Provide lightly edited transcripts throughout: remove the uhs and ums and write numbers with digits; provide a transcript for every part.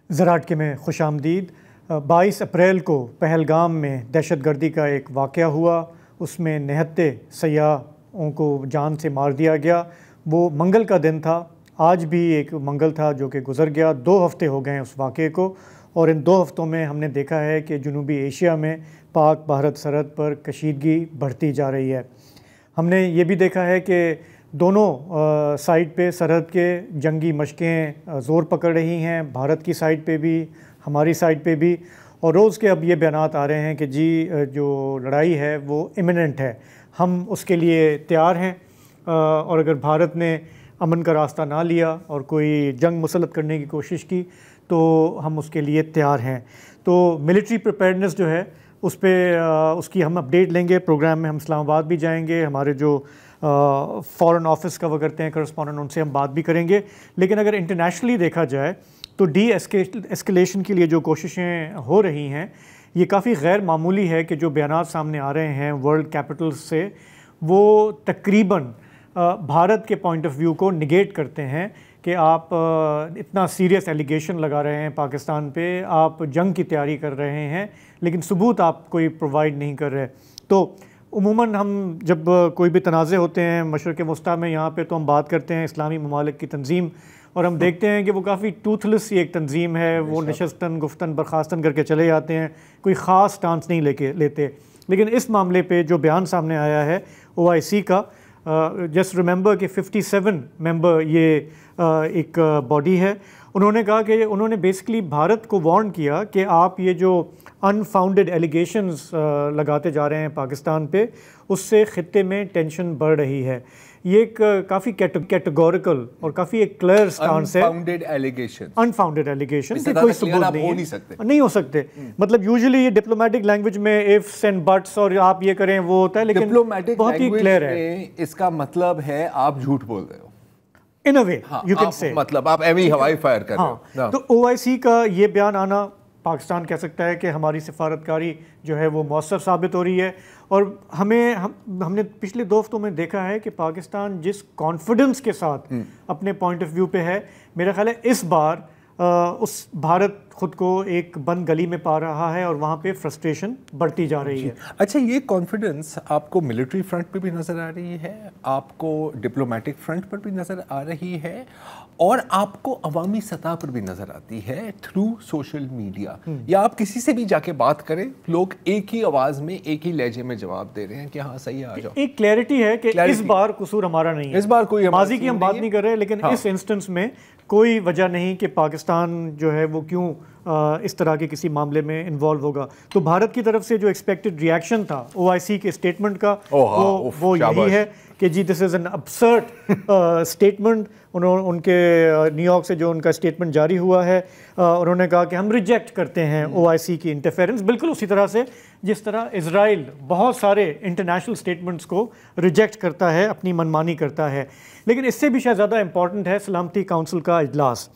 زراعت کے میں خوش آمدید۔ 22 اپریل کو پہلگام میں دہشت گردی کا ایک واقعہ ہوا، اس میں نہتے سیاحوں کو جان سے مار دیا گیا۔ وہ منگل کا دن تھا، آج بھی ایک منگل تھا جو کہ گزر گیا۔ 2 ہفتے ہو گئے ہیں اس واقعے کو، اور ان 2 ہفتوں میں ہم نے دیکھا ہے کہ جنوبی ایشیا میں پاک بھارت سرحد پر کشیدگی بڑھتی جا رہی ہے۔ ہم نے یہ بھی دیکھا ہے کہ دونوں سائڈ پہ سرحد کے جنگی مشقیں زور پکڑ رہی ہیں، بھارت کی سائڈ پہ بھی، ہماری سائڈ پہ بھی، اور روز کے اب یہ بیانات آ رہے ہیں کہ جی جو لڑائی ہے وہ امیوننٹ ہے، ہم اس کے لیے تیار ہیں، اور اگر بھارت نے امن کا راستہ نہ لیا اور کوئی جنگ مسلط کرنے کی کوشش کی تو ہم اس کے لیے تیار ہیں۔ تو ملٹری پریپیئرنس جو ہے اس پہ اس کی ہم اپڈیٹ لیں گے پروگرام میں۔ ہم اسلام آباد بھی جائیں گے، ہمارے جو فارن آفس کور کرتے ہیں کرسپونڈنٹ، ان سے ہم بات بھی کریں گے۔ لیکن اگر انٹرنیشنلی دیکھا جائے تو ڈی ایسکیلیشن کے لیے جو کوششیں ہو رہی ہیں یہ کافی غیر معمولی ہے کہ جو بیانات سامنے آ رہے ہیں ورلڈ کیپٹلز سے وہ تقریباً بھارت کے پوائنٹ آف ویو کو نگیٹ کرتے ہیں کہ آپ اتنا سیریس ایلیگیشن لگا رہے ہیں پاکستان پہ، آپ جنگ کی تیاری کر رہے ہیں لیکن ثبوت آپ کوئی پرووائڈ نہیں کر رہے۔ تو عموماً ہم جب کوئی بھی تنازع ہوتے ہیں مشرق وسطیٰ میں، یہاں پہ تو ہم بات کرتے ہیں اسلامی ممالک کی تنظیم، اور ہم دیکھتے ہیں کہ وہ کافی ٹوتھ لیس سی ایک تنظیم ہے، وہ نشستن گفتن برخاستن کر کے چلے جاتے ہیں، کوئی خاص سٹانس نہیں لیتے۔ لیکن اس معاملے پہ جو بیان سامنے آیا ہے OIC کا، جسٹ ریممبر کہ 57 ممبر یہ ایک باڈی ہے، انہوں نے کہا کہ انہوں نے بیسکلی بھارت کو وارن کیا کہ آپ یہ جو انفاؤنڈڈ ایلیگیشنز لگاتے جا رہے ہیں پاکستان پہ، اس سے خطے میں ٹینشن بڑھ رہی ہے۔ یہ ایک کافی کیٹیگوریکل اور کافی ایک کلیئر سٹانس ہے۔ انفاؤنڈڈ ایلیگیشن کہ کوئی ثبوت نہیں ہو سکتے۔ مطلب یوزلی یہ ڈپلومیٹک لینگویج میں ifs and buts اور آپ یہ کریں وہ ہوتا ہے، لیکن بہت ہی کلیئر ہے۔ اس کا مطلب ہے آپ جھوٹ بول رہے ہو in a way you can say، مطلب آپ ایوی ہوائی فائر کر رہے ہو۔ تو OIC کا یہ بیان آنا، پاکستان کہہ سکتا ہے کہ ہماری سفارتکاری جو ہے وہ مؤثر ثابت ہو رہی ہے، اور ہم نے پچھلے 2 ہفتوں میں دیکھا ہے کہ پاکستان جس کانفیڈنس کے ساتھ اپنے پوائنٹ آف ویو پہ ہے، میرا خیال ہے اس بار اس بھارت خود کو ایک بند گلی میں پا رہا ہے اور وہاں پہ فرسٹریشن بڑھتی جا رہی ہے۔ اچھا، یہ کانفیڈنس آپ کو ملٹری فرنٹ پہ بھی نظر آ رہی ہے، آپ کو ڈپلومیٹک فرنٹ پر بھی نظر آ رہی ہے، اور آپ کو عوامی سطح پر بھی نظر آتی ہے تھرو سوشل میڈیا، یا آپ کسی سے بھی جا کے بات کریں، لوگ ایک ہی آواز میں ایک ہی لہجے میں جواب دے رہے ہیں کہ ہاں صحیح آ جاؤ۔ ایک کلیئرٹی ہے کہ اس بار قصور ہمارا نہیں ہے، اس بار کوئی ماضی کی ہم بات نہیں کر رہے، لیکن اس انسٹنس میں کوئی وجہ نہیں کہ پاکستان جو ہے وہ کیوں اس طرح کے کسی معاملے میں انوالو ہوگا۔ تو بھارت کی طرف سے جو ایکسپیکٹڈ ریئیکشن تھا OIC کے اسٹیٹمنٹ کا وہ یہی ہے کہ جی دس از این ابسرڈ اسٹیٹمنٹ۔ ان کے نیو یارک سے جو ان کا اسٹیٹمنٹ جاری ہوا ہے، انہوں نے کہا کہ ہم ریجیکٹ کرتے ہیں OIC کی انٹرفیئرنس، بالکل اسی طرح سے جس طرح اسرائیل بہت سارے انٹرنیشنل اسٹیٹمنٹس کو ریجیکٹ کرتا ہے، اپنی منمانی کرتا ہے۔ لیکن اس سے بھی شاید زیادہ امپورٹنٹ ہے سلامتی کونسل کا اجلاس۔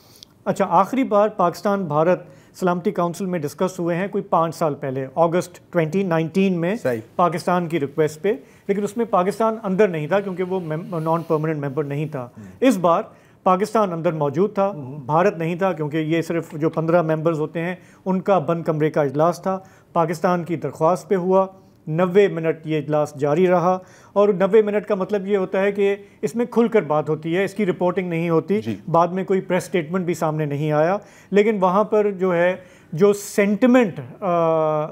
اچھا، آخری بار پاکستان بھارت سلامتی کونسل میں ڈسکس ہوئے ہیں کوئی 5 سال پہلے، اگست 2019 میں پاکستان کی ریکویسٹ پہ، لیکن اس میں پاکستان اندر نہیں تھا کیونکہ وہ نان پرماننٹ ممبر نہیں تھا۔ اس بار پاکستان اندر موجود تھا، بھارت نہیں تھا، کیونکہ یہ صرف جو 15 ممبرز ہوتے ہیں ان کا بند کمرے کا اجلاس تھا۔ پاکستان کی درخواست پہ ہوا، 90 منٹ یہ اجلاس جاری رہا، اور 90 منٹ کا مطلب یہ ہوتا ہے کہ اس میں کھل کر بات ہوتی ہے، اس کی رپورٹنگ نہیں ہوتی، بعد میں کوئی پریس اسٹیٹمنٹ بھی سامنے نہیں آیا۔ لیکن وہاں پر جو ہے جو سینٹیمنٹ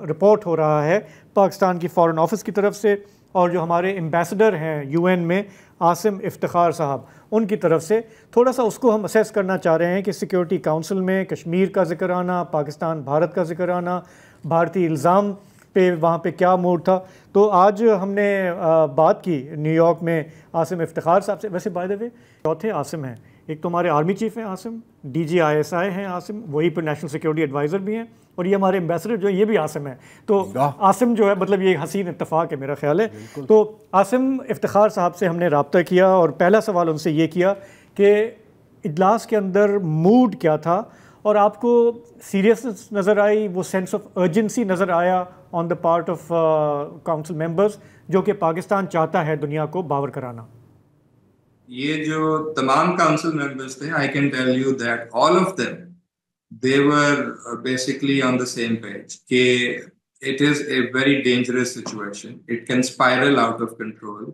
رپورٹ ہو رہا ہے پاکستان کی فارن آفس کی طرف سے، اور جو ہمارے ایمبیسڈر ہیں UN میں عاصم افتخار صاحب، ان کی طرف سے تھوڑا سا اس کو ہم اسیس کرنا چاہ رہے ہیں کہ سیکیورٹی کونسل میں کشمیر کا ذکر آنا، پاکستان بھارت کا ذکر آنا، بھارتی الزام پہ وہاں پہ کیا موڈ تھا۔ تو آج ہم نے بات کی نیو یارک میں عاصم افتخار صاحب سے۔ ویسے بائی دا وے چوتھے عاصم ہیں، ایک تو ہمارے آرمی چیف ہیں عاصم، DG ISI ہیں عاصم، وہی پر نیشنل سیکیورٹی ایڈوائزر بھی ہیں، اور یہ ہمارے ایمبیسڈر جو ہیں یہ بھی عاصم ہیں۔ تو عاصم جو ہے مطلب یہ حسین اتفاق ہے میرا خیال ہے۔ تو عاصم افتخار صاحب سے ہم نے رابطہ کیا اور پہلا سوال ان سے یہ کیا کہ اجلاس کے اندر موڈ کیا تھا، اور آپ کو سیریسنس نظر آئی، وہ سینس آف ارجنسی نظر آیا on the part of council members, جو کہ پاکستان چاہتا ہے دنیا کو باور کرانا؟ یہ جو تمام کونسل ممبرز تھے، I can tell you that all of them they were basically on the same page. It is a very dangerous situation. It can spiral out of control.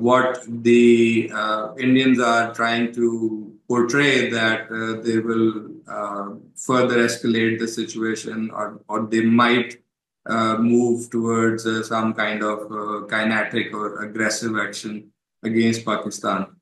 what the Indians are trying to portray, that they will further escalate the situation, or they might move towards some kind of kinetic or aggressive action against Pakistan.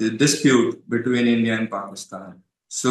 the dispute between India and Pakistan. So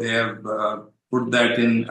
they have put that in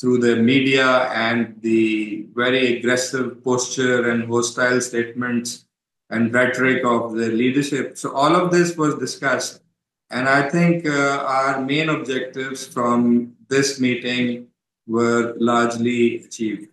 through the media and the very aggressive posture and hostile statements and rhetoric of the leadership. So all of this was discussed, and I think our main objectives from this meeting were largely achieved.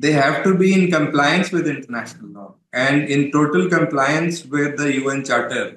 they have to be in compliance with international law and in total compliance with the UN Charter.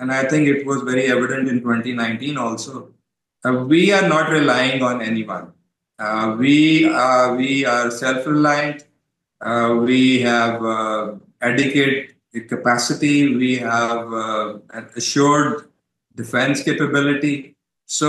and I think it was very evident in 2019 also. We are not relying on anyone. We are self-reliant. We have adequate capacity, we have an assured defense capability. So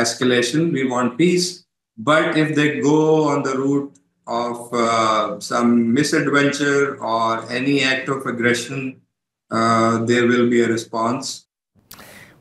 escalation, we want peace. But if they go on the route of some misadventure or any act of aggression, there will be a response.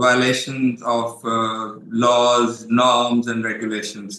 violations of laws, norms and regulations,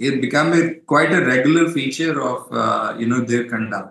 It become quite a regular feature of their conduct.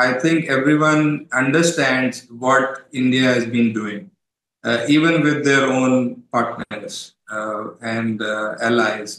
I think everyone understands what India has been doing, even with their own partners and allies.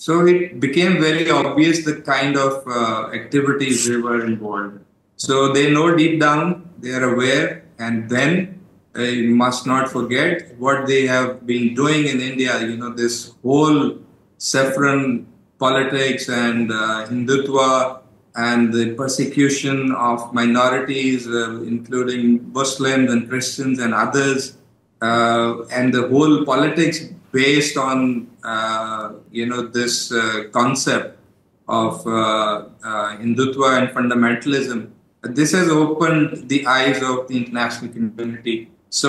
so it became very obvious the kind of activities they were involved. So they know deep down, they are aware, and then you must not forget what they have been doing in India. This whole saffron politics and Hindutva and the persecution of minorities, including Muslims and Christians and others, and the whole politics based on this concept of Hindutva and fundamentalism. This has opened the eyes of the international community. So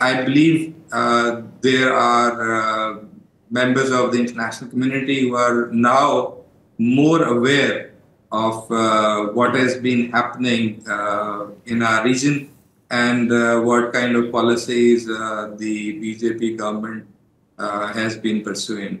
I believe there are members of the international community who are now more aware of what has been happening in our region and what kind of policies the BJP government has been pursuing.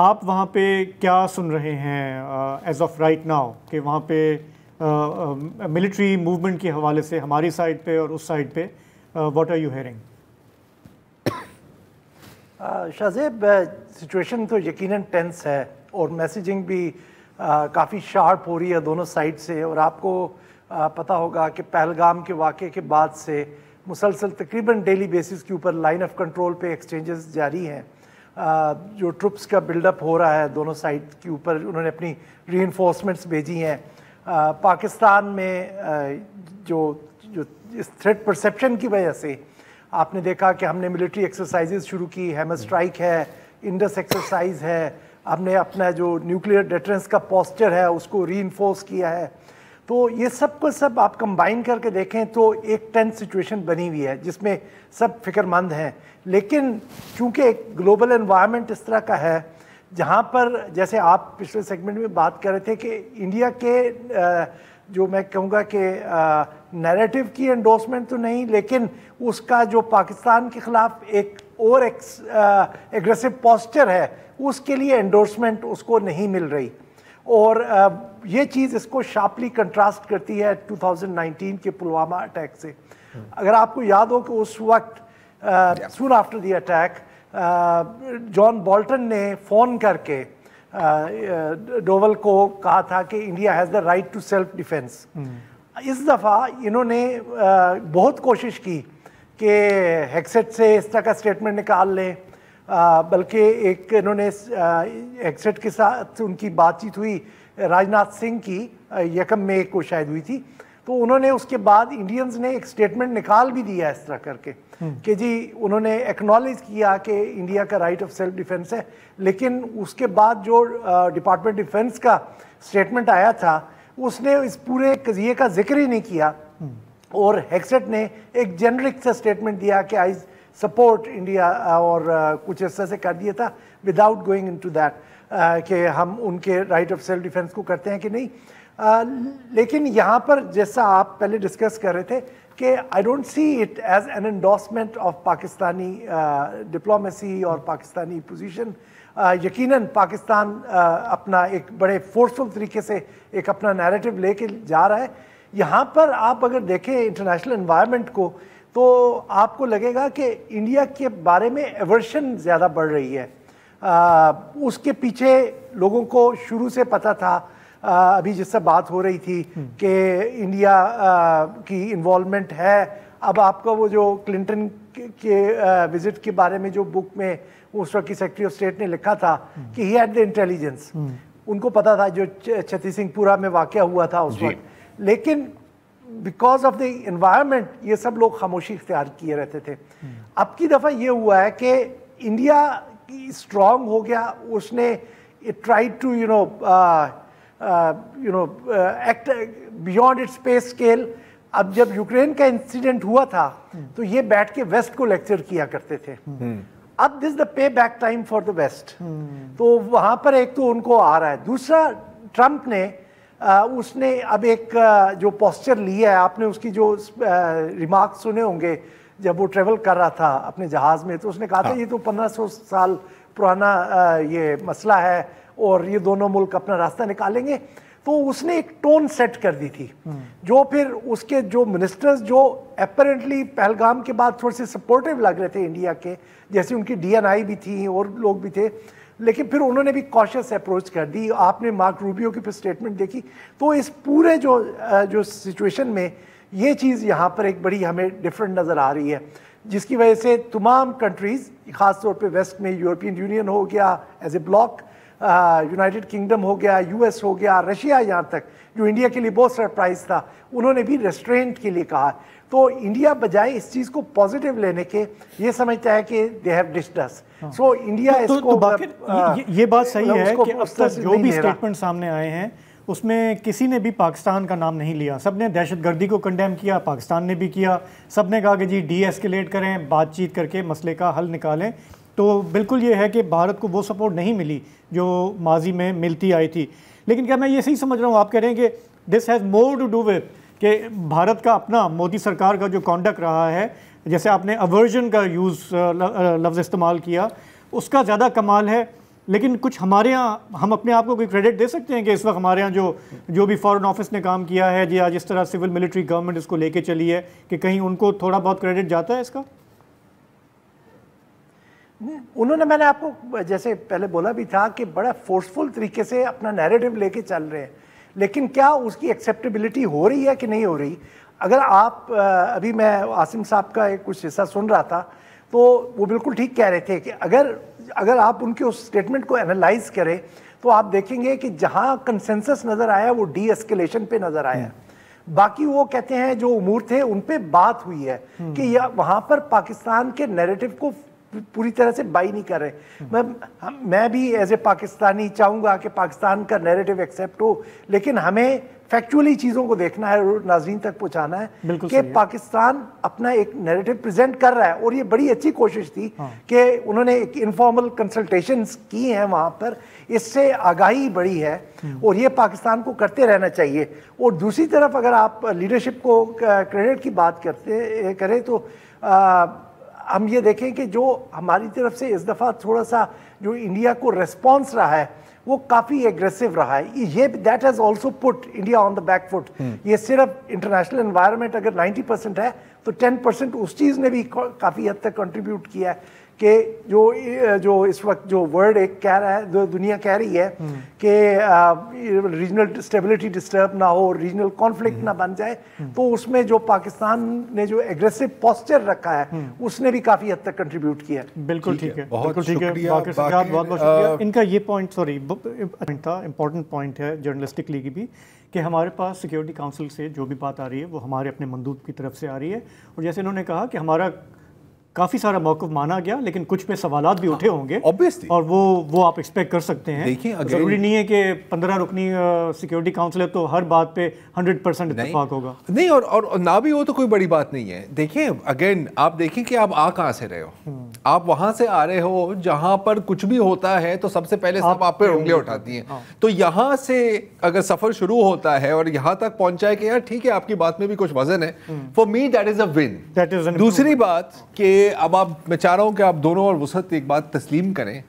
آپ وہاں پہ کیا سن رہے ہیں as of right now کہ وہاں پہ military movement کے حوالے سے ہماری سائڈ پہ اور اس سائڈ پہ what are you hearing? Shahzeb situation تو یقیناً ٹینس ہے اور میسیجنگ بھی کافی شارپ ہو رہی ہے دونوں سائڈ سے. اور آپ کو پتہ ہوگا کہ پہلگام کے واقعے کے بعد سے مسلسل تقریباً ڈیلی بیسس کے اوپر لائن آف کنٹرول پہ ایکسچینجز جاری ہیں. جو ٹرپس کا بلڈ اپ ہو رہا ہے دونوں سائڈ کے اوپر, انہوں نے اپنی ری انفورسمنٹس بھیجی ہیں. پاکستان میں جو اس تھریٹ پرسیپشن کی وجہ سے آپ نے دیکھا کہ ہم نے ملٹری ایکسرسائزز شروع کی, ہیمر اسٹرائک ہے, انڈس ایکسرسائز ہے, ہم نے اپنا جو نیوکلیئر ڈیٹرنس کا پوسچر ہے اس کو ری انفورس کیا ہے. تو یہ سب کو سب آپ کمبائن کر کے دیکھیں تو ایک ٹینس سچویشن بنی ہوئی ہے جس میں سب فکر مند ہیں. لیکن چونکہ ایک گلوبل انوائرمنٹ اس طرح کا ہے جہاں پر جیسے آپ پچھلے سیگمنٹ میں بات کر رہے تھے کہ انڈیا کے جو میں کہوں گا کہ نیریٹو کی انڈورسمنٹ تو نہیں, لیکن اس کا جو پاکستان کے خلاف ایک اور ایگریسو پوسچر ہے اس کے لیے انڈورسمنٹ اس کو نہیں مل رہی. اور یہ چیز اس کو شارپلی کنٹراسٹ کرتی ہے 2019 کے پلوامہ اٹیک سے. اگر آپ کو یاد ہو کہ اس وقت soon after the attack John Bolton نے فون کر کے ڈوول کو کہا تھا کہ India has the right to self defence. اس دفعہ انہوں نے بہت کوشش کی کہ ہیکسٹ سے اس طرح کا اسٹیٹمنٹ نکال لیں, بلکہ ایک انہوں نے ہیکسٹ کے ساتھ ان کی بات چیت ہوئی راجناتھ سنگھ کی 1 مئی کو شاید ہوئی تھی, تو انہوں نے اس کے بعد انڈینز نے ایک اسٹیٹمنٹ نکال بھی دیا اس طرح کر کے کہ جی انہوں نے ایکنالج کیا کہ انڈیا کا رائٹ آف سیلف ڈیفینس ہے. لیکن اس کے بعد جو ڈپارٹمنٹ ڈیفینس کا اسٹیٹمنٹ آیا تھا اس نے اس پورے قضیے کا ذکر ہی نہیں کیا, اور ہیکسٹ نے ایک جنرک سا اسٹیٹمنٹ دیا کہ آئی سپورٹ انڈیا, اور کچھ اس طرح سے کر دیا تھا وداؤٹ گوئنگ انٹو دیٹ کہ ہم ان کے رائٹ آف سیلف ڈیفینس کو کرتے ہیں کہ نہیں. لیکن یہاں پر جیسا آپ پہلے ڈسکس کر رہے تھے کہ I don't see it as an endorsement of Pakistani diplomacy اور پاکستانی پوزیشن. یقیناً پاکستان اپنا ایک بڑے فورسفل طریقے سے ایک اپنا نیریٹو لے کے جا رہا ہے. یہاں پر آپ اگر دیکھیں انٹرنیشنل انوائرمنٹ کو تو آپ کو لگے گا کہ انڈیا کے بارے میں ایورشن زیادہ بڑھ رہی ہے. اس کے پیچھے لوگوں کو شروع سے پتہ تھا, ابھی جس سے بات ہو رہی تھی کہ انڈیا کی انوالومنٹ ہے. اب آپ کا وہ جو کلنٹن کے وزٹ کے بارے میں جو بک میں اس وقت کی سیکرٹری آف اسٹیٹ نے لکھا تھا کہ ہی ہیڈ دا انٹیلیجنس, ان کو پتا تھا جو چھتی سنگھ پورہ میں واقعہ ہوا تھا اس وقت. لیکن بیکاز آف دی انوائرمنٹ یہ سب لوگ خاموشی اختیار کیے رہتے تھے. اب کی دفعہ یہ ہوا ہے کہ انڈیا اسٹرانگ ہو گیا, اس نے try to act beyond its space scale. اب جب یوکرین کا انسیڈنٹ ہوا تھا تو یہ بیٹھ کے ویسٹ کو لیکچر کیا کرتے تھے. اب this the pay back time for the west. تو وہاں پر ایک تو ان کو آ رہا ہے. دوسرا ٹرمپ نے اس نے اب ایک جو پوسچر لیا ہے, آپ نے اس کی جو ریمارکس سنے ہوں گے جب وہ ٹریول کر رہا تھا اپنے جہاز میں, تو اس نے کہا تھا یہ تو 1500 سال پرانا یہ مسئلہ ہے اور یہ دونوں ملک اپنا راستہ نکالیں گے. تو اس نے ایک ٹون سیٹ کر دی تھی جو پھر اس کے جو منسٹرز جو اپیرنٹلی پہلگام کے بعد تھوڑے سے سپورٹیو لگ رہے تھے انڈیا کے, جیسے ان کی DNI بھی تھی اور لوگ بھی تھے, لیکن پھر انہوں نے بھی کاشس اپروچ کر دی. آپ نے مارک روبیو کی پھر اسٹیٹمنٹ دیکھی. تو اس پورے جو سچویشن میں یہ چیز یہاں پر ایک بڑی ہمیں ڈفرینٹ نظر آ رہی ہے, جس کی وجہ سے تمام کنٹریز خاص طور پہ ویسٹ میں یورپین یونین ہو گیا as a bloc, United Kingdom ہو گیا, US ہو گیا, رشیا یہاں تک جو انڈیا کے لیے بہت سرپرائز تھا, انہوں نے بھی ریسٹرینٹ کے لیے کہا. تو انڈیا بجائے اس چیز کو پازیٹیو لینے کے یہ سمجھتا ہے کہ they have ڈسڈ us. So India اس کو یہ بات صحیح ہے کہ اب تک جو بھی اسٹیٹمنٹ سامنے آئے ہیں اس میں کسی نے بھی پاکستان کا نام نہیں لیا. سب نے دہشت گردی کو کنڈیم کیا, پاکستان نے بھی کیا. سب نے کہا کہ جی ڈی ایسکیلیٹ کریں, بات چیت کر کے مسئلے کا حل نکالیں. تو بالکل یہ ہے کہ بھارت کو وہ سپورٹ نہیں ملی جو ماضی میں ملتی آئی تھی. لیکن کیا میں یہ صحیح سمجھ رہا ہوں, آپ کہہ رہے ہیں کہ this has more to do with کہ بھارت کا اپنا مودی سرکار کا جو کانڈکٹ رہا ہے, جیسے آپ نے ایورژن کا لفظ استعمال کیا, اس کا زیادہ کمال ہے لیکن کچھ ہمارے یہاں ہم اپنے آپ کو کوئی کریڈٹ دے سکتے ہیں کہ اس وقت ہمارے یہاں جو بھی فارن آفس نے کام کیا ہے جی آج اس طرح سول ملٹری گورنمنٹ اس کو لے کے چلی ہے کہ کہیں ان کو تھوڑا بہت کریڈٹ جاتا ہے اس کا؟ انہوں نے, میں نے آپ کو جیسے پہلے بولا بھی تھا کہ بڑا فورسفل طریقے سے اپنا نیریٹو لے کے چل رہے ہیں, لیکن کیا اس کی ایکسیپٹیبلٹی ہو رہی ہے کہ نہیں ہو رہی؟ اگر آپ ابھی میں عاصم صاحب کا ایک کچھ حصہ سن رہا تھا تو وہ بالکل ٹھیک کہہ رہے تھے کہ اگر آپ ان کے اس اسٹیٹمنٹ کو انالائز کریں تو آپ دیکھیں گے کہ جہاں کنسنسس نظر آیا وہ ڈی ایسکیلیشن پہ نظر آیا. باقی وہ کہتے ہیں جو امور تھے ان پہ بات ہوئی ہے کہ وہاں پر پاکستان کے نیریٹو کو پوری طرح سے بائی نہیں کر رہے. میں بھی ایز اے پاکستانی چاہوں گا کہ پاکستان کا نیریٹو ایکسیپٹ ہو, لیکن ہمیں فیکچولی چیزوں کو دیکھنا ہے اور ناظرین تک پہنچانا ہے کہ پاکستان اپنا ایک نیریٹو پریزنٹ کر رہا ہے. اور یہ بڑی اچھی کوشش تھی کہ انہوں نے ایک انفارمل کنسلٹیشنز کی ہیں وہاں پر, اس سے آگاہی بڑی ہے اور یہ پاکستان کو کرتے رہنا چاہیے. اور دوسری طرف اگر آپ لیڈرشپ کو کریڈٹ کی بات کریں تو ہم یہ دیکھیں کہ جو ہماری طرف سے اس دفعہ تھوڑا سا جو انڈیا کو ریسپانس رہا ہے وہ کافی ایگریسو رہا ہے. یہ that has also put India on the back foot. یہ صرف انٹرنیشنل انوائرمنٹ اگر 90% ہے تو 10% اس چیز نے بھی کافی حد تک کنٹریبیوٹ کیا ہے کہ جو اس وقت جو ورلڈ ایک کہہ رہا ہے, جو دنیا کہہ رہی ہے کہ ریجنل اسٹیبلٹی ڈسٹرب نہ ہو, ریجنل کانفلکٹ نہ بن جائے, تو اس میں جو پاکستان نے جو ایگریسو پوسچر رکھا ہے اس نے بھی کافی حد تک کنٹریبیوٹ کیا ہے. بالکل ٹھیک ہے, بہت شکریہ. بہت بہت شکریہ. ان کا یہ پوائنٹ تھا, امپورٹنٹ پوائنٹ ہے جرنلسٹکلی کی بھی, کہ ہمارے پاس سیکیورٹی کاؤنسل سے جو بھی بات آ رہی ہے وہ ہمارے اپنے مندوب کی طرف سے آ رہی ہے. اور جیسے انہوں نے کہا کہ ہمارا کافی سارا موقف مانا گیا لیکن کچھ پہ سوالات بھی اٹھے ہوں گے اور وہ آپ ایکسپیکٹ کر سکتے ہیں. ضروری نہیں ہے کہ 15 رکنی سیکیورٹی کاؤنسل ہے تو ہر بات پہ 100% اتفاق ہوگا. نہیں, اور نہ بھی ہو تو کوئی بڑی بات نہیں ہے. دیکھیں اگین آپ دیکھیں کہ آپ کہاں سے رہے ہو. آپ وہاں سے آ رہے ہو جہاں پر کچھ بھی ہوتا ہے تو سب سے پہلے سب آپ پہ انگلیاں اٹھاتی ہیں. تو یہاں سے اگر سفر شروع ہوتا ہے اور یہاں تک پہنچا ہے کہ یار ٹھیک ہے آپ کی بات میں بھی کچھ وزن ہے, for me that is a one. دوسری بات کہ اب میں چاہ رہا ہوں کہ آپ دونوں اور وسعت ایک بات تسلیم کریں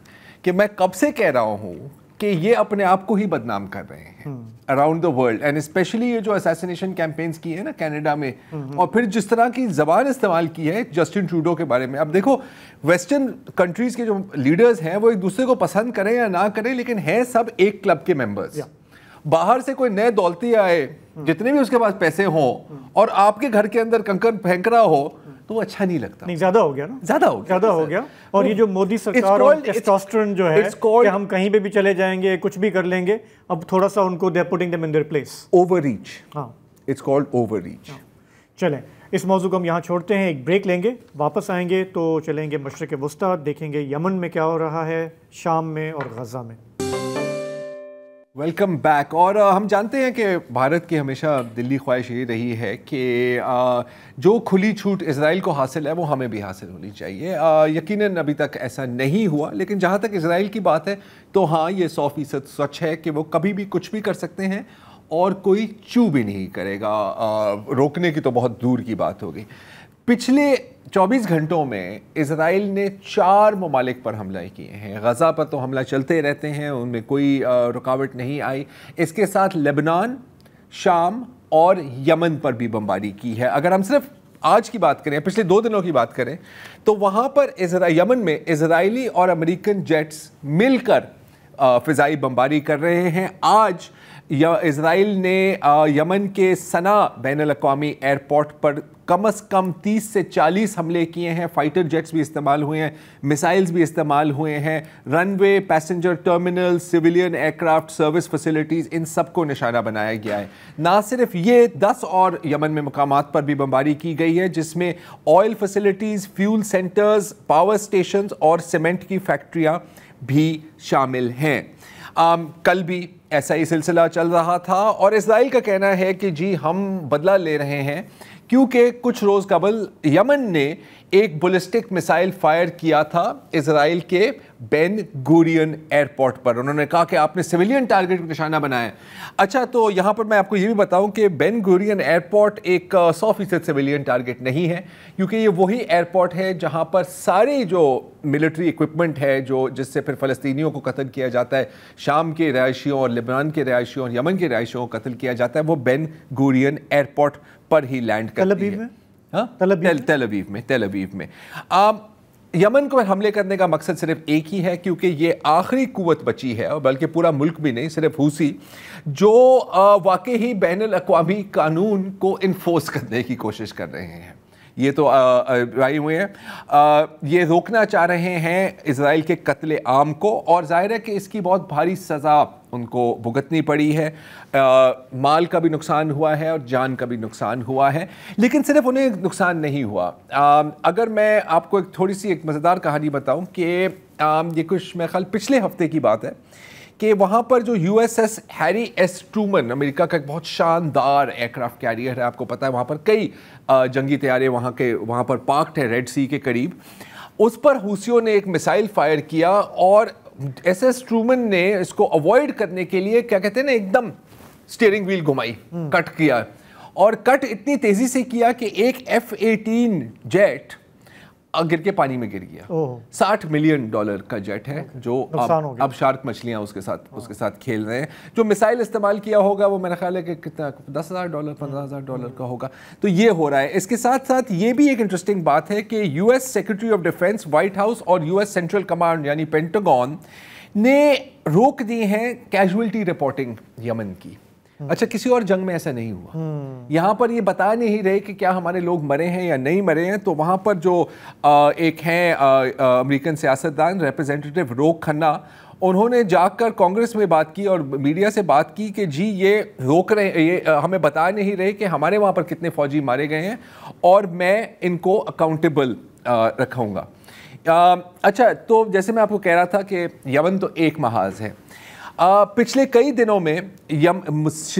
کہ میں کب سے کہہ رہا ہوں کہ یہ اپنے آپ کو ہی بدنام کر رہے ہیں around the world, and especially یہ جو اسیسینیشن کیمپینز کی ہے نا کینیڈا میں, اور پھر جس طرح کی زبان استعمال کی ہے جسٹن ٹروڈو کے بارے میں. اب دیکھو ویسٹرن کنٹریز کے جو لیڈرز ہیں وہ ایک دوسرے کو پسند کریں یا نہ کریں لیکن ہیں سب ایک کلب کے ممبرز. باہر سے کوئی نئے دولتی آئے جتنے بھی اس کے پاس پیسے ہوں اور آپ کے گھر کے اندر کنکر پھینک رہا ہو تو وہ اچھا نہیں لگتا. نہیں, زیادہ ہو گیا نا, زیادہ ہو گیا. اور یہ جو مودی سرکار اور ٹیسٹوسٹرون جو ہے کہ ہم کہیں پہ بھی چلے جائیں گے کچھ بھی کر لیں گے, اب تھوڑا سا ان کو they putting them in their place. Overreach. ہاں, اٹس کالڈ اوور ریچ. چلیں اس موضوع کو ہم یہاں چھوڑتے ہیں, ایک بریک لیں گے, واپس آئیں گے تو چلیں گے مشرق وسطیٰ, دیکھیں گے یمن میں کیا ہو رہا ہے, شام میں اور غزہ میں. Welcome back. اور ہم جانتے ہیں کہ بھارت کی ہمیشہ دلی خواہش یہ رہی ہے کہ جو کھلی چھوٹ اسرائیل کو حاصل ہے وہ ہمیں بھی حاصل ہونی چاہیے. یقیناً ابھی تک ایسا نہیں ہوا, لیکن جہاں تک اسرائیل کی بات ہے تو ہاں یہ 100% سچ ہے کہ وہ کبھی بھی کچھ بھی کر سکتے ہیں اور کوئی چو بھی نہیں کرے گا. روکنے کی تو بہت دور کی بات ہوگی. پچھلے 24 گھنٹوں میں اسرائیل نے 4 ممالک پر حملہ کیے ہیں. غزہ پر تو حملہ چلتے رہتے ہیں, ان میں کوئی رکاوٹ نہیں آئی. اس کے ساتھ لبنان, شام اور یمن پر بھی بمباری کی ہے. اگر ہم صرف آج کی بات کریں, پچھلے 2 دنوں کی بات کریں, تو وہاں پر یمن میں اسرائیلی اور امریکن جیٹس مل کر فضائی بمباری کر رہے ہیں. آج اسرائیل نے یمن کے صنعاء بین الاقوامی ایئرپورٹ پر کم از کم 30 سے 40 حملے کیے ہیں. فائٹر جیٹس بھی استعمال ہوئے ہیں, میسائلز بھی استعمال ہوئے ہیں. Runway, passenger terminal, civilian aircraft service facilities, ان سب کو نشانہ بنایا گیا ہے. نہ صرف یہ 10 اور یمن میں مقامات پر بھی بمباری کی گئی ہے جس میں oil facilities, fuel centres, power stations اور سیمنٹ کی فیکٹریاں بھی شامل ہیں. کل بھی ایسا ہی سلسلہ چل رہا تھا اور اسرائیل کا کہنا ہے کہ جی ہم بدلہ لے رہے ہیں کیونکہ کچھ روز قبل یمن نے ایک بالسٹک میسائل فائر کیا تھا اسرائیل کے بین گورین ایئرپورٹ پر. انہوں نے کہا کہ آپ نے سویلین ٹارگٹ کو نشانہ بنایا. اچھا, تو یہاں پر میں آپ کو یہ بھی بتاؤں کہ بین گورین ایئرپورٹ ایک 100% سویلین ٹارگٹ نہیں ہے, کیونکہ یہ وہی ایئرپورٹ ہے جہاں پر سارے جو ملٹری اکوپمنٹ ہے جس سے پھر فلسطینیوں کو قتل کیا جاتا ہے, شام کے رہائشیوں اور لبنان کے رہائشیوں اور یمن کے رہائشیوں کو قتل کیا جاتا ہے, وہ بین گورین ایئرپورٹ پر ہی لینڈ کرتی ہے. تل ابیب میں. یمن کو حملے کرنے کا مقصد صرف ایک ہی ہے, کیونکہ یہ آخری قوت بچی ہے, اور بلکہ پورا ملک بھی نہیں, صرف حوثی جو واقعی بین الاقوامی قانون کو انفورس کرنے کی کوشش کر رہے ہیں. یہ تو آئے ہوئے ہیں, یہ روکنا چاہ رہے ہیں اسرائیل کے قتل عام کو, اور ظاہر ہے کہ اس کی بہت بھاری سزا ان کو بھگتنی پڑی ہے. مال کا بھی نقصان ہوا ہے اور جان کا بھی نقصان ہوا ہے, لیکن صرف انہیں نقصان نہیں ہوا. اگر میں آپ کو تھوڑی سی ایک مزیدار کہانی بتاؤں کہ یہ کچھ میرے خیال پچھلے ہفتے کی بات ہے کہ وہاں پر جو U S S Harry S Truman, امریکہ کا ایک بہت شاندار ایئرکرافٹ کیریئر ہے, آپ کو پتہ ہے وہاں پر کئی جنگی طیارے وہاں پر پارکڈ ہے ریڈ سی کے قریب, اس پر حوثیوں نے ایک میسائل فائر کیا, اور ایس ایس ٹرومن نے اس کو اوائڈ کرنے کے لیے کیا کہتے ہیں نا ایک دم اسٹیئرنگ ویل گھمائی, کٹ کیا, اور کٹ اتنی تیزی سے کیا کہ ایک F-18 جیٹ گر کے پانی میں گر گیا. $60 ملین کا جیٹ ہے جو اب شارک مچھلیاں اس کے ساتھ کھیل رہے ہیں. جو میسائل استعمال کیا ہوگا وہ میرا خیال ہے کہ کتنا $10,000 $15,000 کا ہوگا. تو یہ ہو رہا ہے. اس کے ساتھ ساتھ یہ بھی ایک انٹرسٹنگ بات ہے کہ U S secretary of defence, white house اور یو ایس سینٹرل کمانڈ یعنی پینٹاگون نے روک دی ہیں کیجویلٹی رپورٹنگ یمن کی. اچھا, کسی اور جنگ میں ایسا نہیں ہوا. یہاں پر یہ بتا نہیں رہے کہ کیا ہمارے لوگ مرے ہیں یا نہیں مرے ہیں. تو وہاں پر جو ایک ہیں امریکن سیاستدان ریپرزینٹیٹیو روک کھنہ, انہوں نے جا کر کانگریس میں بات کی اور میڈیا سے بات کی کہ جی یہ روک رہے, یہ ہمیں بتا نہیں رہے کہ ہمارے وہاں پر کتنے فوجی مارے گئے ہیں, اور میں ان کو اکاؤنٹیبل رکھوں گا. اچھا, تو جیسے میں آپ کو کہہ رہا تھا کہ یمن تو ایک محاذ ہے. پچھلے کئی دنوں میں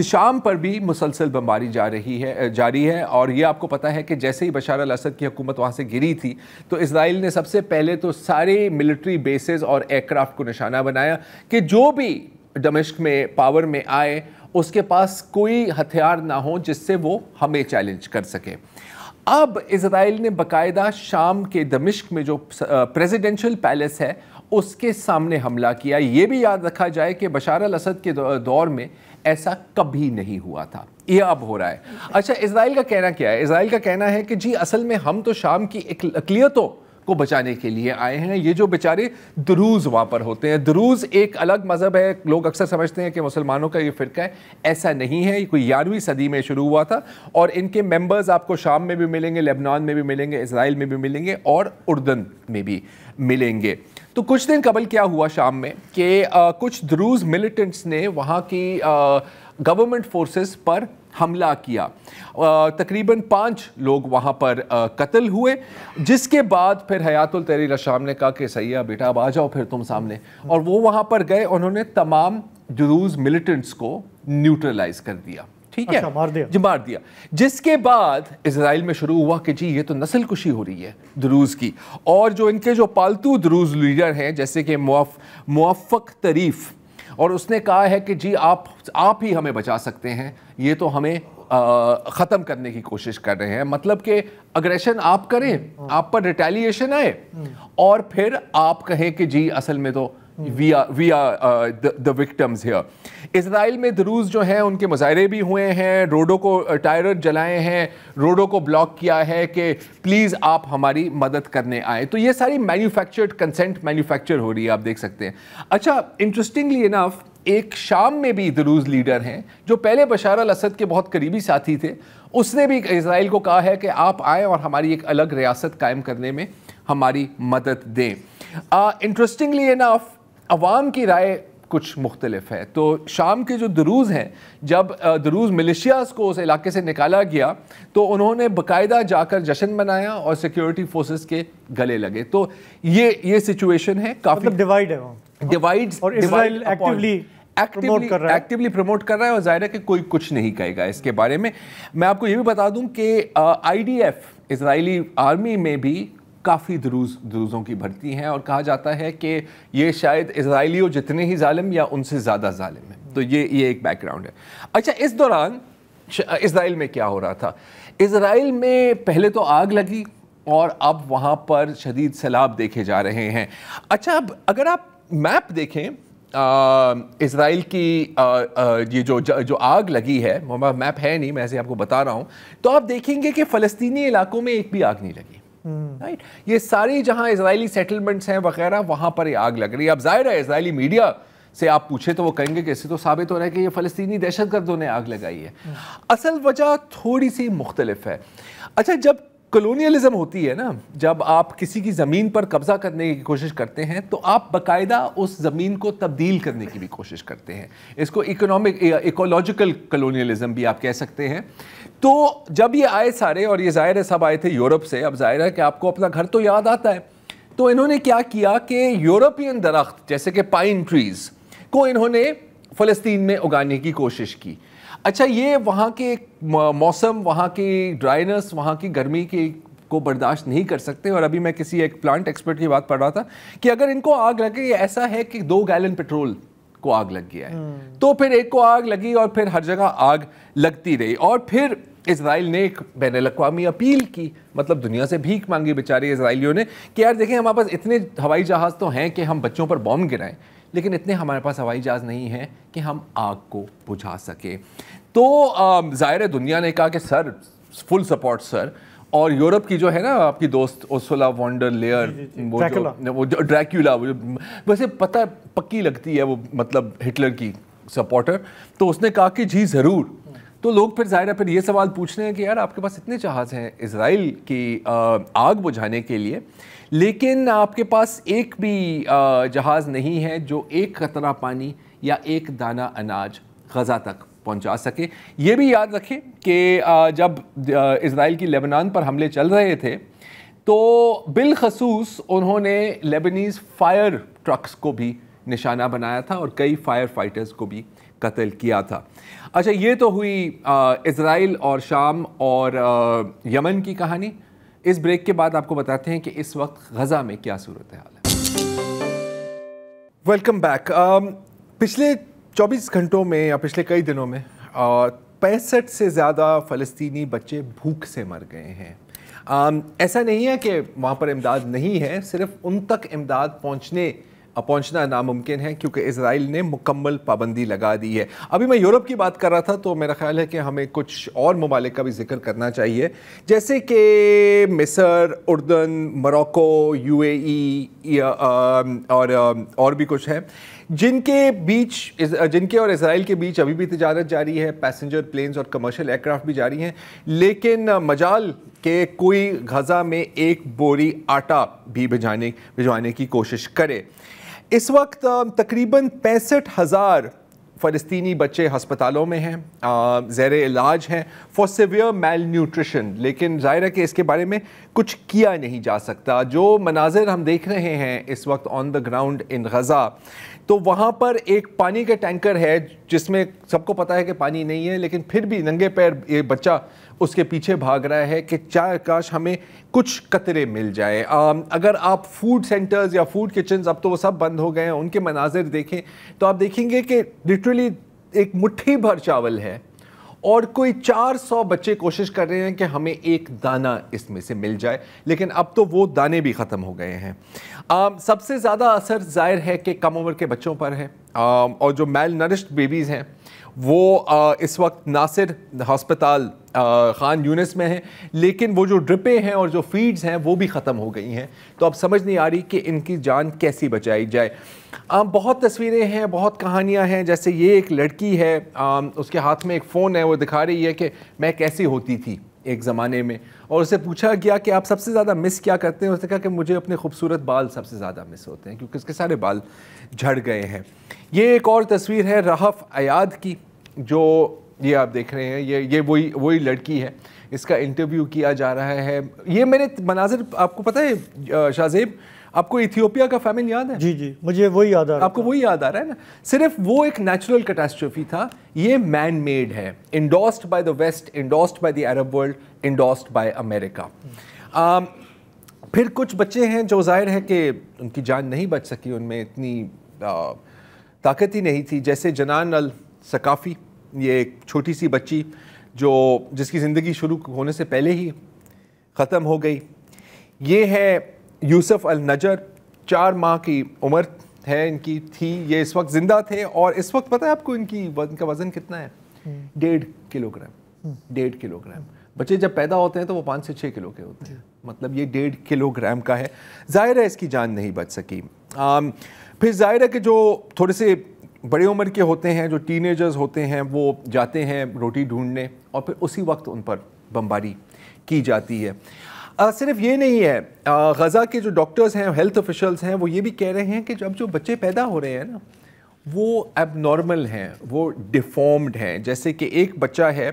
شام پر بھی مسلسل بمباری جاری ہے, اور یہ آپ کو پتہ ہے کہ جیسے ہی بشار الاسد کی حکومت وہاں سے گری تھی تو اسرائیل نے سب سے پہلے تو سارے ملٹری بیسز اور ایئرکرافٹ کو نشانہ بنایا کہ جو بھی دمشق میں پاور میں آئے اس کے پاس کوئی ہتھیار نہ ہو جس سے وہ ہمیں چیلنج کر سکے. اب اسرائیل نے باقاعدہ شام کے دمشق میں جو پریزیڈنشل پیلیس ہے اس کے سامنے حملہ کیا. یہ بھی یاد رکھا جائے کہ بشار الاسد کے دور میں ایسا کبھی نہیں ہوا تھا, یہ اب ہو رہا ہے. اچھا, اسرائیل کا کہنا کیا ہے؟ اسرائیل کا کہنا ہے کہ جی اصل میں ہم تو شام کی اقلیتوں کو بچانے کے لیے آئے ہیں. یہ جو بیچارے دروز وہاں پر ہوتے ہیں, دروز ایک الگ مذہب ہے, لوگ اکثر سمجھتے ہیں کہ مسلمانوں کا یہ فرقہ ہے, ایسا نہیں ہے. یہ کوئی 11ویں صدی میں شروع ہوا تھا, اور ان کے ممبرز آپ کو شام میں بھی ملیں گے, لبنان میں بھی ملیں گے, اسرائیل میں بھی ملیں گے, اور اردن میں بھی ملیں گے. تو کچھ دن قبل کیا ہوا شام میں کہ کچھ دروز ملیٹنٹس نے وہاں کی گورنمنٹ فورسز پر حملہ کیا. تقریباً 5 لوگ وہاں پر قتل ہوئے, جس کے بعد پھر حیات التحریر الشام نے کہا کہ سیاح بیٹا اب آ جاؤ پھر تم سامنے, اور وہ وہاں پر گئے. انہوں نے تمام دروز ملیٹنٹس کو نیوٹرلائز کر دیا. ٹھیک ہے, مار دیا. جس کے بعد اسرائیل میں شروع ہوا کہ جی یہ تو نسل کشی ہو رہی ہے دروز کی, اور جو ان کے جو پالتو دروز لیڈر ہیں جیسے کہ موفق طریف, اور اس نے کہا ہے کہ جی آپ ہی ہمیں بچا سکتے ہیں, یہ تو ہمیں ختم کرنے کی کوشش کر رہے ہیں. مطلب کہ اگریشن آپ کریں, آپ پر ریٹیلیشن آئے, اور پھر آپ کہیں کہ جی اصل میں تو we are the victims here. اسرائیل میں دروز جو ہیں ان کے مظاہرے بھی ہوئے ہیں, روڈوں کو ٹائر جلائے ہیں, روڈوں کو بلاک کیا ہے کہ پلیز آپ ہماری مدد کرنے آئیں. تو یہ ساری مینوفیکچرڈ کنسنٹ مینوفیکچر ہو رہی ہے, آپ دیکھ سکتے ہیں. اچھا, انٹرسٹنگلی انف ایک شام میں بھی دروز لیڈر ہیں جو پہلے بشار الاسد کے بہت قریبی ساتھی تھے, اس نے بھی اسرائیل کو کہا ہے کہ آپ آئیں اور ہماری ایک الگ ریاست قائم کرنے میں ہماری مدد دیں. انٹرسٹنگلی انف عوام کی رائے کچھ مختلف ہے. تو شام کے جو دروز ہیں, جب دروز ملیشیاز کو اس علاقے سے نکالا گیا تو انہوں نے باقاعدہ جا کر جشن منایا اور سیکیورٹی فورسز کے گلے لگے. تو یہ سچویشن ہے, کافی ڈیوائڈ ہے, اور اسرائیل ایکٹیولی پروموٹ کر رہا ہے, اور ظاہر ہے کہ کوئی کچھ نہیں کہے گا اس کے بارے میں. میں آپ کو یہ بھی بتا دوں کہ IDF اسرائیلی آرمی میں بھی کافی دروزوں کی بھرتی ہیں, اور کہا جاتا ہے کہ یہ شاید اسرائیلیوں جتنے ہی ظالم یا ان سے زیادہ ظالم ہیں. تو یہ ایک بیک گراؤنڈ ہے. اچھا, اس دوران اسرائیل میں کیا ہو رہا تھا؟ اسرائیل میں پہلے تو آگ لگی اور اب وہاں پر شدید سیلاب دیکھے جا رہے ہیں. اچھا, اب اگر آپ میپ دیکھیں اسرائیل کی یہ جو آگ لگی ہے, میپ ہے نہیں, میں ایسے آپ کو بتا رہا ہوں, تو آپ دیکھیں گے کہ فلسطینی علاقوں میں ایک بھی آگ نہیں لگی. رائٹ, یہ ساری جہاں اسرائیلی سیٹلمنٹس ہیں وغیرہ وہاں پر یہ آگ لگ رہی ہے. اب ظاہر ہے اسرائیلی میڈیا سے آپ پوچھیں تو وہ کہیں گے کہ اس سے تو ثابت ہو رہا ہے کہ یہ فلسطینی دہشت گردوں نے آگ لگائی ہے. اصل وجہ تھوڑی سی مختلف ہے. اچھا, جب کلونیلزم ہوتی ہے نا, جب آپ کسی کی زمین پر قبضہ کرنے کی کوشش کرتے ہیں تو آپ باقاعدہ اس زمین کو تبدیل کرنے کی بھی کوشش کرتے ہیں. اس کو ایکولوجیکل کلونیلزم بھی آپ کہہ سکتے ہیں. تو جب یہ آئے سارے, اور یہ ظاہر ہے سب آئے تھے یورپ سے, اب ظاہر ہے کہ آپ کو اپنا گھر تو یاد آتا ہے, تو انہوں نے کیا کیا کہ یورپین درخت جیسے کہ پائن ٹریز کو انہوں نے فلسطین میں اگانے کی کوشش کی. اچھا, یہ وہاں کے موسم, وہاں کی ڈرائنس, وہاں کی گرمی کی کو برداشت نہیں کر سکتے. اور ابھی میں کسی ایک پلانٹ ایکسپرٹ کی بات پڑھ رہا تھا کہ اگر ان کو آگ لگے, یہ ایسا ہے کہ 2 گیلن پیٹرول کو آگ لگ گیا ہے, تو پھر ایک کو آگ لگی اور پھر ہر جگہ آگ لگتی رہی. اور پھر اسرائیل نے ایک بین الاقوامی اپیل کی, مطلب دنیا سے بھیک مانگی بیچارے اسرائیلیوں نے کہ یار دیکھیں, ہمارے پاس اتنے ہوائی جہاز تو ہیں کہ ہم بچوں پر بم گرائیں, لیکن اتنے ہمارے پاس ہوائی جہاز نہیں ہیں کہ ہم آگ کو بجھا سکیں. تو ظاہر دنیا نے کہا کہ سر, فل سپورٹ سر. اور یورپ کی جو ہے نا آپ کی دوست ارسولا وان ڈر لیئر, وہ ڈریکولا, ویسے پتہ پکی لگتی ہے وہ, مطلب ہٹلر کی سپورٹر, تو اس نے کہا کہ جی ضرور. تو لوگ پھر ظاہر ہے پھر یہ سوال پوچھ رہے ہیں کہ یار آپ کے پاس اتنے جہاز ہیں اسرائیل کی آگ بجھانے کے لیے, لیکن آپ کے پاس ایک بھی جہاز نہیں ہے جو ایک قطرہ پانی یا ایک دانہ اناج غزہ تک پہنچا سکے. یہ بھی یاد رکھیں کہ جب اسرائیل کی لیبنان پر حملے چل رہے تھے تو بالخصوص انہوں نے لیبنیز فائر ٹرکس کو بھی نشانہ بنایا تھا اور کئی فائر فائٹرز کو بھی قتل کیا تھا. اچھا, یہ تو ہوئی اسرائیل اور شام اور یمن کی کہانی. اس بریک کے بعد آپ کو بتاتے ہیں کہ اس وقت غزہ میں کیا صورتحال ہے. Welcome back. پچھلے 24 گھنٹوں میں یا پچھلے کئی دنوں میں 65 سے زیادہ فلسطینی بچے بھوک سے مر گئے ہیں. ایسا نہیں ہے کہ وہاں پر امداد نہیں ہے, صرف ان تک امداد پہنچنا ناممکن ہے کیونکہ اسرائیل نے مکمل پابندی لگا دی ہے. ابھی میں یورپ کی بات کر رہا تھا تو میرا خیال ہے کہ ہمیں کچھ اور ممالک کا بھی ذکر کرنا چاہیے, جیسے کہ مصر, اردن, موروکو, UAE اور بھی کچھ ہے جن کے اور اسرائیل کے بیچ ابھی بھی تجارت جاری ہے, پیسنجر پلینز اور کمرشل ایئر کرافٹ بھی جاری ہیں, لیکن مجال کہ کوئی غزہ میں ایک بوری آٹا بھی بھجوانے کی کوشش کرے. اس وقت تقریباً 65,000 فلسطینی بچے ہسپتالوں میں ہیں, زیر علاج ہیں فار سیویئر میل نیوٹریشن, لیکن ظاہر ہے کہ اس کے بارے میں کچھ کیا نہیں جا سکتا. جو مناظر ہم دیکھ رہے ہیں اس وقت آن دا گراؤنڈ ان غزہ, تو وہاں پر ایک پانی کا ٹینکر ہے جس میں سب کو پتہ ہے کہ پانی نہیں ہے, لیکن پھر بھی ننگے پیر یہ بچہ اس کے پیچھے بھاگ رہا ہے کہ کاش ہمیں کچھ قطرے مل جائے. اگر آپ فوڈ سینٹرز یا فوڈ کچنز, اب تو وہ سب بند ہو گئے ہیں, ان کے مناظر دیکھیں تو آپ دیکھیں گے کہ لٹرلی ایک مٹھی بھر چاول ہے اور کوئی 400 بچے کوشش کر رہے ہیں کہ ہمیں ایک دانہ اس میں سے مل جائے, لیکن اب تو وہ دانے بھی ختم ہو گئے ہیں. سب سے زیادہ اثر ظاہر ہے کہ کم عمر کے بچوں پر ہے, اور جو میل نرشڈ بیبیز ہیں وہ اس وقت ناصر ہسپتال خان یونس میں ہیں, لیکن وہ جو ڈرپیں ہیں اور جو فیڈز ہیں وہ بھی ختم ہو گئی ہیں. تو اب سمجھ نہیں آ رہی کہ ان کی جان کیسی بچائی جائے. بہت تصویریں ہیں, بہت کہانیاں ہیں, جیسے یہ ایک لڑکی ہے, اس کے ہاتھ میں ایک فون ہے, وہ دکھا رہی ہے کہ میں کیسی ہوتی تھی ایک زمانے میں, اور اسے پوچھا گیا کہ آپ سب سے زیادہ مس کیا کرتے ہیں, اس نے کہا کہ مجھے اپنے خوبصورت بال سب سے زیادہ مس ہوتے ہیں کیونکہ اس کے سارے بال جھڑ گئے ہیں. یہ ایک اور تصویر ہے رہف ایاد کی, جو یہ آپ دیکھ رہے ہیں, یہ وہی لڑکی ہے, اس کا انٹرویو کیا جا رہا ہے. یہ میں نے مناظر آپ کو پتہ ہے شاہ زیب, آپ کو ایتھیوپیا کا فیمن یاد ہے؟ جی جی مجھے وہی یاد آ رہا ہے. آپ کو وہی یاد آ رہا ہے نا. صرف وہ ایک نیچرل کیٹاسٹروفی تھا, یہ مین میڈ ہے, endorsed by the west, endorsed by the Arab world, endorsed by امریکہ. پھر کچھ بچے ہیں جو ظاہر ہے کہ ان کی جان نہیں بچ سکی, ان میں اتنی طاقت ہی نہیں تھی, جیسے جنان الثقافی, یہ ایک چھوٹی سی بچی جس کی زندگی شروع ہونے سے پہلے ہی ختم ہو گئی. یہ ہے یوسف النجر, 4 ماہ کی عمر ہے ان کی تھی, یہ اس وقت زندہ تھے, اور اس وقت پتہ ہے آپ کو ان کا وزن کتنا ہے؟ 1.5 کلو گرام. 1.5 kilo gram. بچے جب پیدا ہوتے ہیں تو وہ 5 سے 6 کلو کے ہوتے ہیں, مطلب یہ 1.5 کلو گرام کا ہے. ظاہر ہے اس کی جان نہیں بچ سکی. پھر ظاہر ہے کہ جو تھوڑے سے بڑے عمر کے ہوتے ہیں, جو ٹین ایجرز ہوتے ہیں, وہ جاتے ہیں روٹی ڈھونڈنے, اور پھر اسی وقت ان پر بمباری کی جاتی ہے. صرف یہ نہیں ہے, غزہ کے جو ڈاکٹرز ہیں, ہیلتھ آفیشلز ہیں, وہ یہ بھی کہہ رہے ہیں کہ جب جو بچے پیدا ہو رہے ہیں نا, وہ ایب نارمل ہیں, وہ ڈیفارمڈ ہیں. جیسے کہ ایک بچہ ہے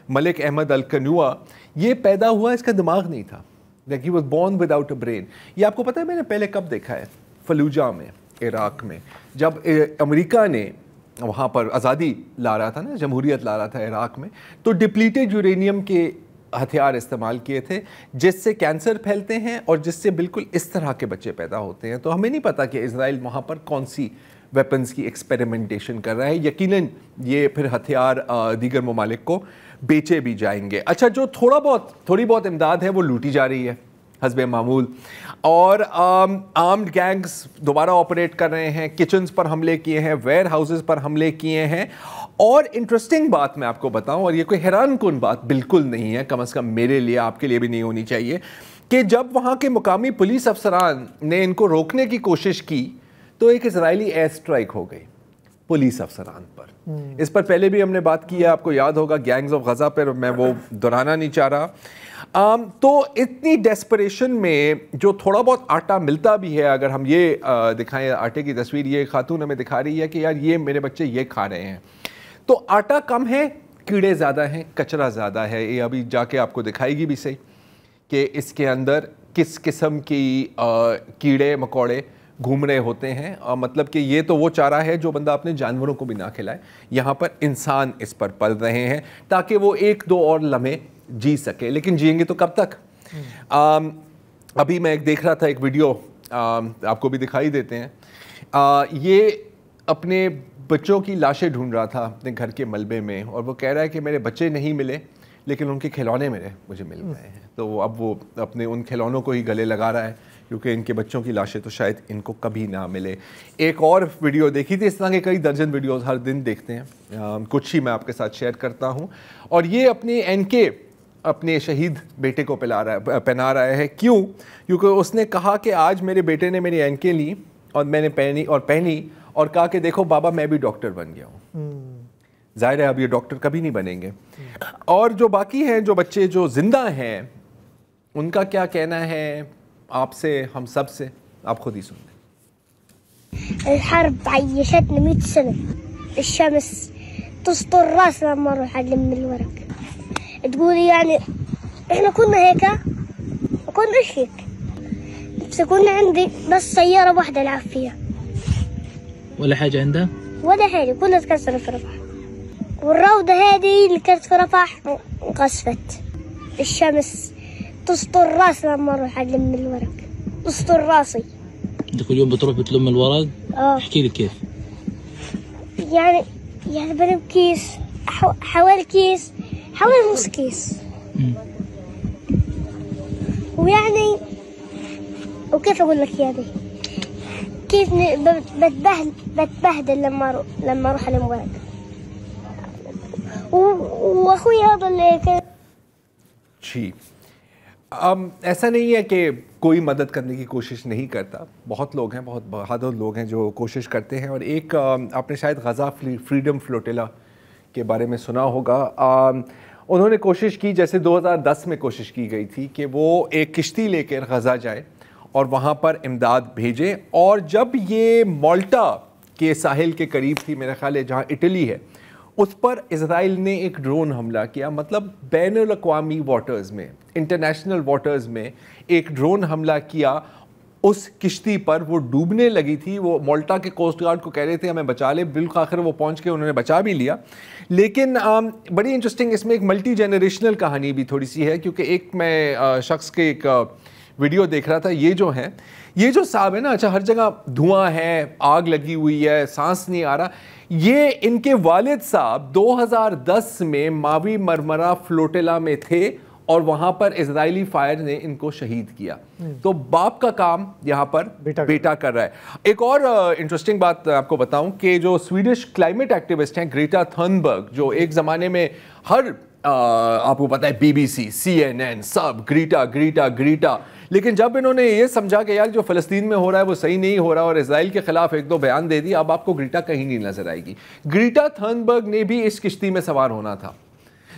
ملک احمد القنوع, یہ پیدا ہوا, اس کا دماغ نہیں تھا, like he was born without a brain. یہ آپ کو پتہ ہے میں نے پہلے کب دیکھا ہے؟ فلوجہ میں, عراق میں, جب امریکہ نے وہاں پر آزادی لا رہا تھا نا, جمہوریت لا رہا تھا عراق میں, تو ڈپلیٹڈ یورینیم کے ہتھیار استعمال کیے تھے, جس سے کینسر پھیلتے ہیں اور جس سے بالکل اس طرح کے بچے پیدا ہوتے ہیں. تو ہمیں نہیں پتا کہ اسرائیل وہاں پر کون سی ویپنز کی ایکسپیریمنٹیشن کر رہا ہے. یقیناً یہ پھر ہتھیار دیگر ممالک کو بیچے بھی جائیں گے. اچھا, جو تھوڑی بہت امداد ہے وہ لوٹی جا رہی ہے حسب معمول, اور آرمڈ گینگز دوبارہ آپریٹ کر رہے ہیں, کچنز پر حملے کیے ہیں, ویئر ہاؤسز پر حملے کیے ہیں. اور انٹرسٹنگ بات میں آپ کو بتاؤں, اور یہ کوئی حیران کن بات بالکل نہیں ہے, کم از کم میرے لیے, آپ کے لیے بھی نہیں ہونی چاہیے, کہ جب وہاں کے مقامی پولیس افسران نے ان کو روکنے کی کوشش کی تو ایک اسرائیلی ایئر اسٹرائک ہو گئی پولیس افسران پر. اس پر پہلے بھی ہم نے بات کی ہے, آپ کو یاد ہوگا, گینگز آف غزہ پر, میں وہ دہرانا نہیں چاہ رہا. تو اتنی ڈیسپریشن میں جو تھوڑا بہت آٹا ملتا بھی ہے, اگر ہم یہ دکھائیں آٹے کی تصویر, یہ خاتون ہمیں دکھا رہی ہے کہ یار یہ میرے بچے یہ کھا رہے ہیں, تو آٹا کم ہے, کیڑے زیادہ ہیں, کچرا زیادہ ہے. یہ ابھی جا کے آپ کو دکھائے گی بھی صحیح کہ اس کے اندر کس قسم کی کیڑے مکوڑے گھوم رہے ہوتے ہیں. مطلب کہ یہ تو وہ چارہ ہے جو بندہ اپنے جانوروں کو بھی نہ کھلائے, یہاں پر انسان اس پر پل رہے ہیں تاکہ وہ 1-2 اور لمحے جی سکے, لیکن جئیں گے تو کب تک؟ ابھی میں دیکھ رہا تھا ایک ویڈیو, آپ کو بھی دکھائی دیتے ہیں. یہ اپنے بچوں کی لاشیں ڈھونڈ رہا تھا اپنے گھر کے ملبے میں, اور وہ کہہ رہا ہے کہ میرے بچے نہیں ملے لیکن ان کے کھلونے مجھے مل گئے ہیں. تو اب وہ اپنے ان کھلونوں کو ہی گلے لگا رہا ہے, کیونکہ ان کے بچوں کی لاشیں تو شاید ان کو کبھی نہ ملے. ایک اور ویڈیو دیکھی تھی, اس طرح کے کئی درجن ویڈیوز ہر دن دیکھتے ہیں, کچھ ہی میں آپ کے ساتھ شیئر کرتا ہوں. اور یہ اپنی NK اپنے شہید بیٹے کو پہنا رہا ہے. کیوں؟ کیونکہ اس نے کہا کہ آج میرے بیٹے نے میری NK لی اور میں نے پہنی اور کہا کہ دیکھو بابا میں بھی ڈاکٹر بن گیا ہوں. ظاہر ہے اب یہ ڈاکٹر کبھی نہیں بنیں گے. اور جو باقی ہیں, جو بچے جو زندہ ہیں, ان کا کیا کہنا ہے آپ سے, ہم سب سے, آپ خود ہی سن لیں. الحرب عيشتنا 100 سنة. الشمس تسطر راسنا لما نروح نلم الورق. تقولي يعني احنا كنا هيك ما كناش هيك, بس كنا عندي بس سيارة واحدة ألعب فيها. ولا حاجة عندها؟ ولا حاجة, كلها تكسر في رفح. والروضة هذه اللي كانت في رفح انقصفت. الشمس تسطر راسنا لما نروح نلم الورق, تسطر راسي. انت كل يوم بتروح بتلم الورق؟ احكي لي كيف. يعني بلم كيس, حوالي كيس, حوالي نص كيس. ويعني وكيف اقول لك يعني كيف بتبهدل لما اروح الم ورق. واخوي هذا اللي جی ایسا نہیں ہے کہ کوئی مدد کرنے کی کوشش نہیں کرتا, بہت لوگ ہیں, بہت بہادر لوگ ہیں جو کوشش کرتے ہیں. اور ایک آپ نے شاید غزہ فریڈم فلوٹیلا کے بارے میں سنا ہوگا, انہوں نے کوشش کی, جیسے 2010 میں کوشش کی گئی تھی کہ وہ ایک کشتی لے کر غزہ جائے اور وہاں پر امداد بھیجے. اور جب یہ مالٹا کے ساحل کے قریب تھی, میرا خیال ہے جہاں اٹلی ہے, اس پر اسرائیل نے ایک ڈرون حملہ کیا. مطلب بین الاقوامی واٹرز میں, انٹرنیشنل واٹرز میں ایک ڈرون حملہ کیا, اس کشتی پر وہ ڈوبنے لگی تھی. وہ مالٹا کے کوسٹ گارڈ کو کہہ رہے تھے ہمیں بچا لے, بالآخر وہ پہنچ کے انہوں نے بچا بھی لیا. لیکن بڑی انٹرسٹنگ اس میں ایک ملٹی جنریشنل کہانی بھی تھوڑی سی ہے, کیونکہ ایک میں شخص کے ایک ویڈیو دیکھ رہا تھا. یہ جو صاحب ہے نا, اچھا ہر جگہ دھواں ہے, آگ لگی ہوئی ہے, سانس نہیں آ رہا, یہ ان کے والد صاحب 2010 میں ماوی مرمرا فلوٹیلا میں تھے اور وہاں پر اسرائیلی فائر نے ان کو شہید کیا. تو باپ کا کام یہاں پر بیٹا کر رہا ہے. ایک اور انٹرسٹنگ بات آپ کو بتاؤں کہ جو سویڈش کلائمیٹ ایکٹیوسٹ ہیں گریٹا تھنبرگ, جو ایک زمانے میں ہر آپ کو پتا ہے BBC, CNN سب گریٹا, لیکن جب انہوں نے یہ سمجھا کہ یار جو فلسطین میں ہو رہا ہے وہ صحیح نہیں ہو رہا اور اسرائیل کے خلاف ایک دو بیان دے دیا, اب آپ کو گریٹا کہیں نہیں نظر آئے گی. گریٹا تھنبرگ نے بھی اس کشتی میں سوار ہونا تھا.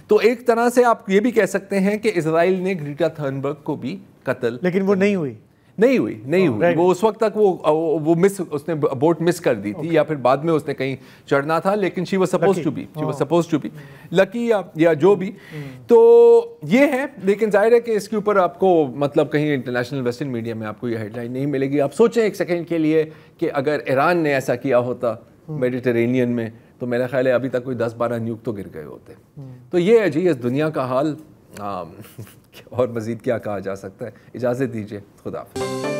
تو ایک طرح سے آپ یہ بھی کہہ سکتے ہیں کہ اسرائیل نے گریٹا تھنبرگ کو بھی قتل, لیکن وہ نہیں ہوئی. وہ اس وقت تک وہ اس نے بوٹ مس کر دی تھی, یا پھر بعد میں اس نے کہیں چڑھنا تھا, لیکن she was supposed to be lucky یا جو بھی. تو یہ ہے, لیکن ظاہر ہے کہ اس کے اوپر آپ کو مطلب کہیں انٹرنیشنل ویسٹرن میڈیا میں آپ کو یہ ہیڈ لائن نہیں ملے گی. آپ سوچیں ایک سیکنڈ کے لیے کہ اگر ایران نے ایسا کیا ہوتا میڈیٹرینین میں, تو میرا خیال ہے ابھی تک کوئی 10-12 نیوک تو گر گئے ہوتے. تو یہ ہے جی اس دنیا کا حال, اور مزید کیا کہا جا سکتا ہے. اجازت دیجیے, خدا حافظ.